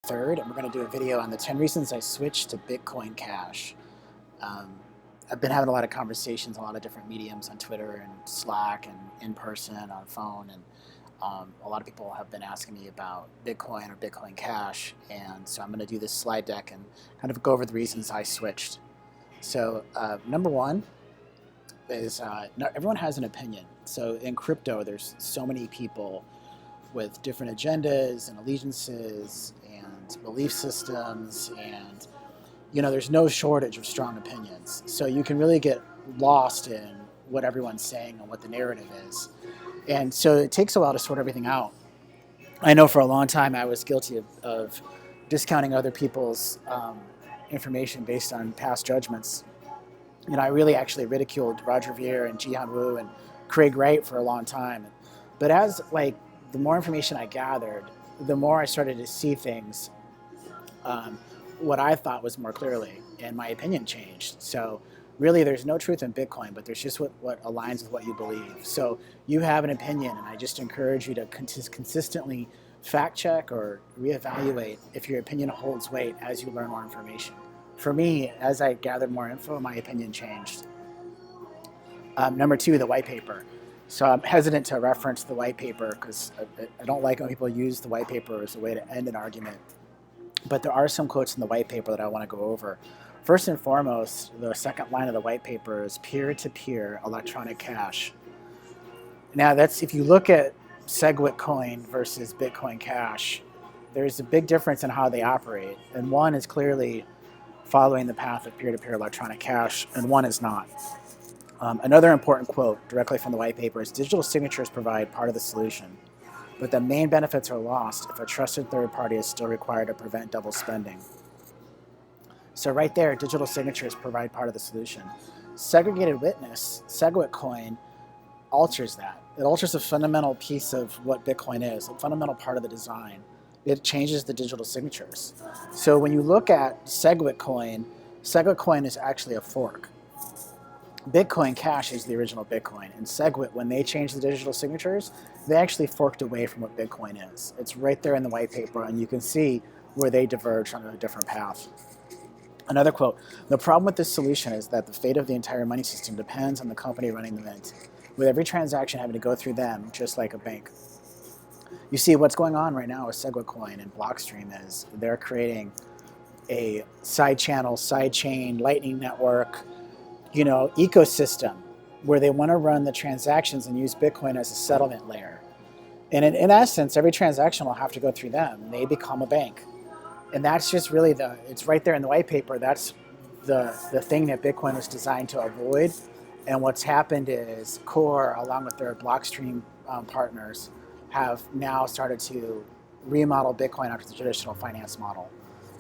3rd, and we're going to do a video on the 10 reasons I switched to Bitcoin Cash. I've been having a lot of conversations, a lot of different mediums on Twitter and Slack and in person, on phone, and a lot of people have been asking me about Bitcoin or Bitcoin Cash, and so I'm going to do this slide deck and kind of go over the reasons I switched. So number one is everyone has an opinion. So in crypto, there's so many people with different agendas and allegiances and belief systems, and there's no shortage of strong opinions. So you can really get lost in what everyone's saying and what the narrative is. And so it takes a while to sort everything out. I know for a long time I was guilty of discounting other people's information based on past judgments. I really actually ridiculed Roger Ver and Jihan and Craig Wright for a long time. But as the more information I gathered, the more I started to see things what I thought was more clearly, and my opinion changed. So really there's no truth in Bitcoin, but there's just what aligns with what you believe. So you have an opinion, and I just encourage you to consistently fact check or reevaluate if your opinion holds weight as you learn more information. For me, as I gathered more info, my opinion changed. Number 2, the white paper. So I'm hesitant to reference the white paper because I don't like when people use the white paper as a way to end an argument. But there are some quotes in the white paper that I want to go over. First and foremost, the second line of the white paper is peer-to-peer electronic cash. Now, that's if you look at SegWit coin versus Bitcoin Cash, there's a big difference in how they operate. And one is clearly following the path of peer-to-peer electronic cash, and one is not. Another important quote directly from the white paper is digital signatures provide part of the solution, but the main benefits are lost if a trusted third party is still required to prevent double spending. So right there, digital signatures provide part of the solution. Segregated witness, SegWit coin, alters that. It alters a fundamental piece of what Bitcoin is, a fundamental part of the design. It changes the digital signatures. So when you look at SegWit coin is actually a fork. Bitcoin Cash is the original Bitcoin, and SegWit, when they changed the digital signatures, they actually forked away from what Bitcoin is. It's right there in the white paper, and you can see where they diverged on a different path. Another quote, the problem with this solution is that the fate of the entire money system depends on the company running the mint, with every transaction having to go through them, just like a bank. You see, what's going on right now with SegWit coin and Blockstream is they're creating a side channel, side chain, lightning network, ecosystem where they want to run the transactions and use Bitcoin as a settlement layer. And in essence, every transaction will have to go through them. They become a bank. And that's just really it's right there in the white paper. That's the thing that Bitcoin was designed to avoid. And what's happened is Core, along with their Blockstream partners, have now started to remodel Bitcoin after the traditional finance model.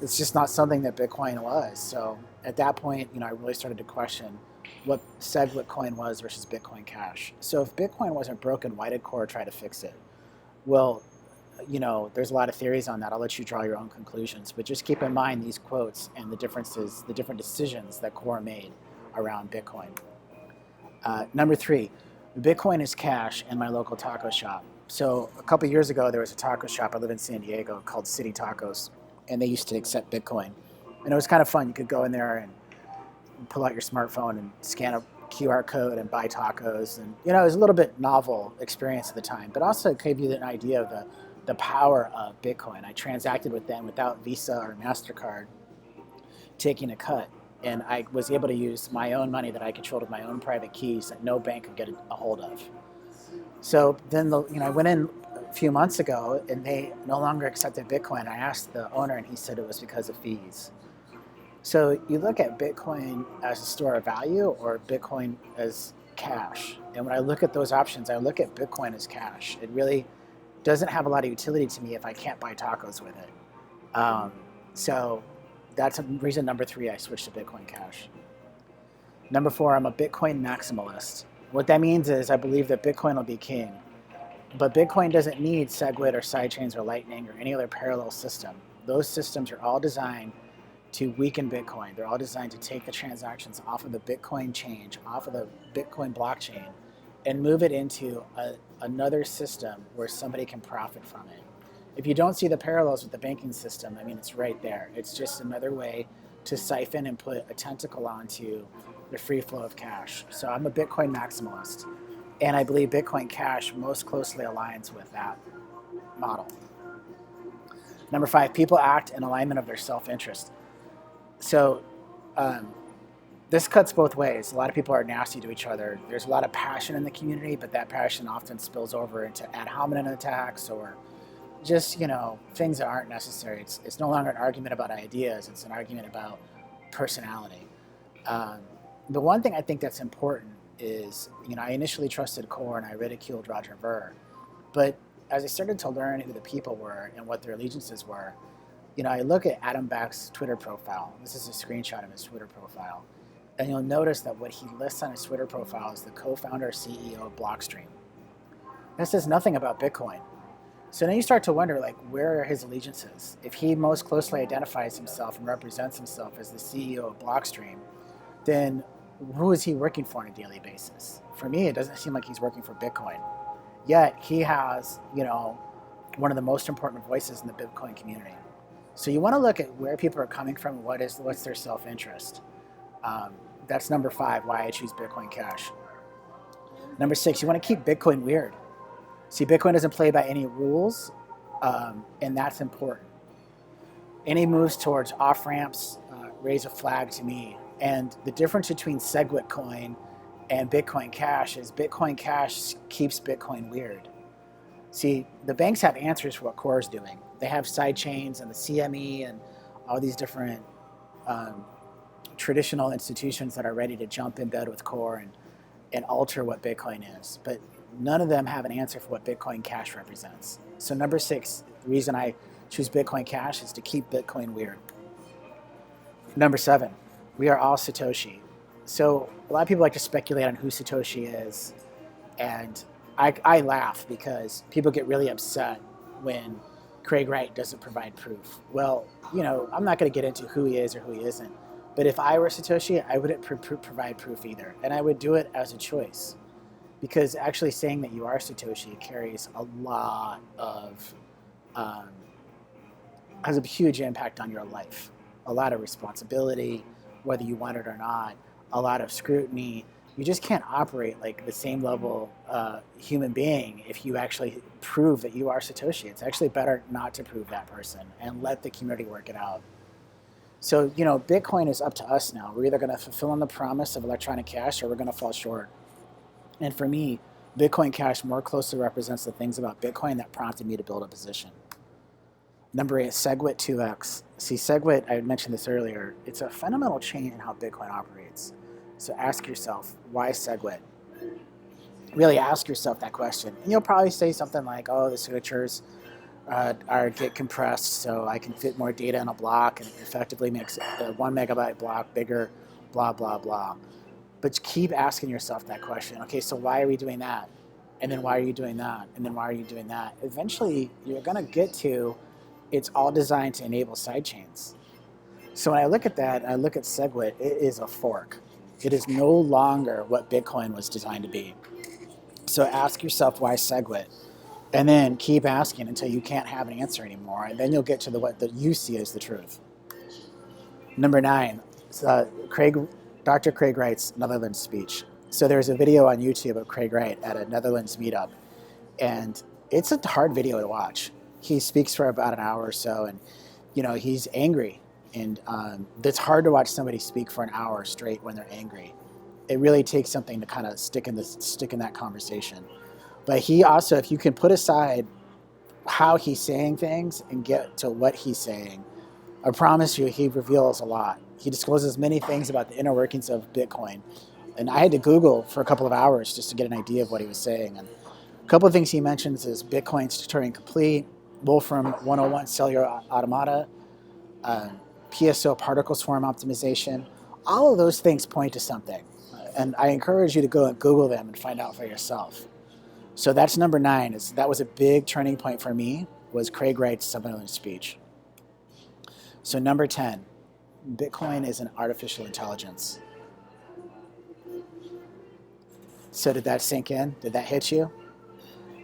It's just not something that Bitcoin was. So at that point, I really started to question what SegWit coin was versus Bitcoin Cash. So if Bitcoin wasn't broken, why did Core try to fix it? Well, there's a lot of theories on that. I'll let you draw your own conclusions, but just keep in mind these quotes and the differences, the different decisions that Core made around Bitcoin. Number 3, Bitcoin is cash in my local taco shop. So a couple years ago, there was a taco shop. I live in San Diego called City Tacos, and they used to accept Bitcoin. And it was kind of fun. You could go in there and pull out your smartphone and scan a QR code and buy tacos. And, it was a little bit novel experience at the time, but also gave you an idea of the power of Bitcoin. I transacted with them without Visa or MasterCard taking a cut. And I was able to use my own money that I controlled with my own private keys that no bank could get a hold of. So then, I went in a few months ago and they no longer accepted Bitcoin. I asked the owner and he said it was because of fees. So you look at Bitcoin as a store of value or Bitcoin as cash. And when I look at those options, I look at Bitcoin as cash. It really doesn't have a lot of utility to me if I can't buy tacos with it. So that's reason number 3, I switched to Bitcoin Cash. Number 4, I'm a Bitcoin maximalist. What that means is I believe that Bitcoin will be king. But Bitcoin doesn't need SegWit or Sidechains or Lightning or any other parallel system. Those systems are all designed to weaken Bitcoin. They're all designed to take the transactions off of the Bitcoin chain, off of the Bitcoin blockchain, and move it into another system where somebody can profit from it. If you don't see the parallels with the banking system, I mean, it's right there. It's just another way to siphon and put a tentacle onto the free flow of cash. So I'm a Bitcoin maximalist, and I believe Bitcoin Cash most closely aligns with that model. Number 5, people act in alignment of their self-interest. So this cuts both ways. A lot of people are nasty to each other. There's a lot of passion in the community, but that passion often spills over into ad hominem attacks or just, things that aren't necessary. It's no longer an argument about ideas. It's an argument about personality. The one thing I think that's important is, I initially trusted Core and I ridiculed Roger Ver. But as I started to learn who the people were and what their allegiances were, I look at Adam Back's Twitter profile. This is a screenshot of his Twitter profile. And you'll notice that what he lists on his Twitter profile is the co-founder CEO of Blockstream. That says nothing about Bitcoin. So then you start to wonder, where are his allegiances? If he most closely identifies himself and represents himself as the CEO of Blockstream, then who is he working for on a daily basis? For me, it doesn't seem like he's working for Bitcoin. Yet he has, one of the most important voices in the Bitcoin community. So you want to look at where people are coming from, what's their self-interest. That's number 5, why I choose Bitcoin Cash. Number 6, you want to keep Bitcoin weird. See, Bitcoin doesn't play by any rules, and that's important. Any moves towards off-ramps raise a flag to me. And the difference between SegWit coin and Bitcoin Cash is Bitcoin Cash keeps Bitcoin weird. See, the banks have answers for what Core is doing. They have Sidechains and the CME and all these different traditional institutions that are ready to jump in bed with Core and alter what Bitcoin is. But none of them have an answer for what Bitcoin Cash represents. So number 6, the reason I choose Bitcoin Cash is to keep Bitcoin weird. Number 7, we are all Satoshi. So a lot of people like to speculate on who Satoshi is. And I laugh because people get really upset when Craig Wright doesn't provide proof. Well, I'm not going to get into who he is or who he isn't. But if I were Satoshi, I wouldn't provide proof either. And I would do it as a choice. Because actually saying that you are Satoshi carries a lot of, has a huge impact on your life. A lot of responsibility, whether you want it or not, a lot of scrutiny. You just can't operate like the same level human being if you actually prove that you are Satoshi. It's actually better not to prove that person and let the community work it out. So, Bitcoin is up to us now. We're either going to fulfill on the promise of electronic cash or we're going to fall short. And for me, Bitcoin Cash more closely represents the things about Bitcoin that prompted me to build a position. Number 8, SegWit 2x. See, SegWit, I mentioned this earlier, it's a fundamental change in how Bitcoin operates. So ask yourself, why SegWit? Really ask yourself that question. And you'll probably say something like, oh, the signatures get compressed so I can fit more data in a block and it effectively makes a 1 megabyte block bigger, blah, blah, blah. But keep asking yourself that question. Okay, so why are we doing that? And then why are you doing that? And then why are you doing that? Eventually, you're going to get to, it's all designed to enable sidechains. So when I look at that, I look at SegWit, it is a fork. It is no longer what Bitcoin was designed to be. So ask yourself why SegWit, and then keep asking until you can't have an answer anymore, and then you'll get to what you see as the truth. Number 9, Dr. Craig Wright's Netherlands speech. So there's a video on YouTube of Craig Wright at a Netherlands meetup, and it's a hard video to watch. He speaks for about an hour or so, and he's angry, and it's hard to watch somebody speak for an hour straight when they're angry. It really takes something to kind of stick in that conversation. But he also, if you can put aside how he's saying things and get to what he's saying, I promise you, he reveals a lot. He discloses many things about the inner workings of Bitcoin. And I had to Google for a couple of hours just to get an idea of what he was saying. And a couple of things he mentions is Bitcoin's Turing complete, Wolfram 101 cellular automata, PSO particle swarm optimization. All of those things point to something. And I encourage you to go and Google them and find out for yourself. So that's number 9. That was a big turning point for me, was Craig Wright's Netherlands speech. So number 10, Bitcoin is an artificial intelligence. So did that sink in? Did that hit you?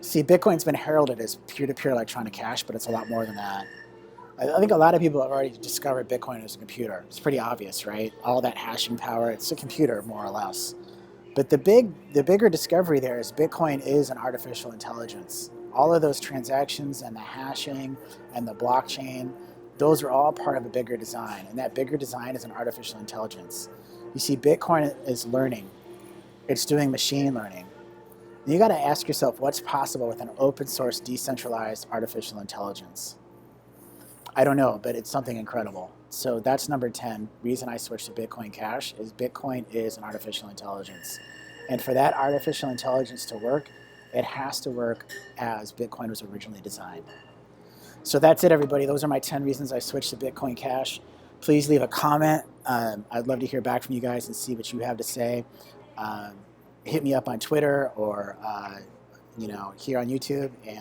See, Bitcoin's been heralded as peer-to-peer electronic cash, but it's a lot more than that. I think a lot of people have already discovered Bitcoin as a computer. It's pretty obvious, right? All that hashing power, it's a computer more or less. But the bigger discovery there is Bitcoin is an artificial intelligence. All of those transactions and the hashing and the blockchain, those are all part of a bigger design. And that bigger design is an artificial intelligence. You see, Bitcoin is learning. It's doing machine learning. And you got to ask yourself what's possible with an open source, decentralized artificial intelligence. I don't know, but it's something incredible. So that's number 10. Reason I switched to Bitcoin Cash is Bitcoin is an artificial intelligence. And for that artificial intelligence to work, it has to work as Bitcoin was originally designed. So that's it, everybody. Those are my 10 reasons I switched to Bitcoin Cash. Please leave a comment. I'd love to hear back from you guys and see what you have to say. Hit me up on Twitter or here on YouTube. And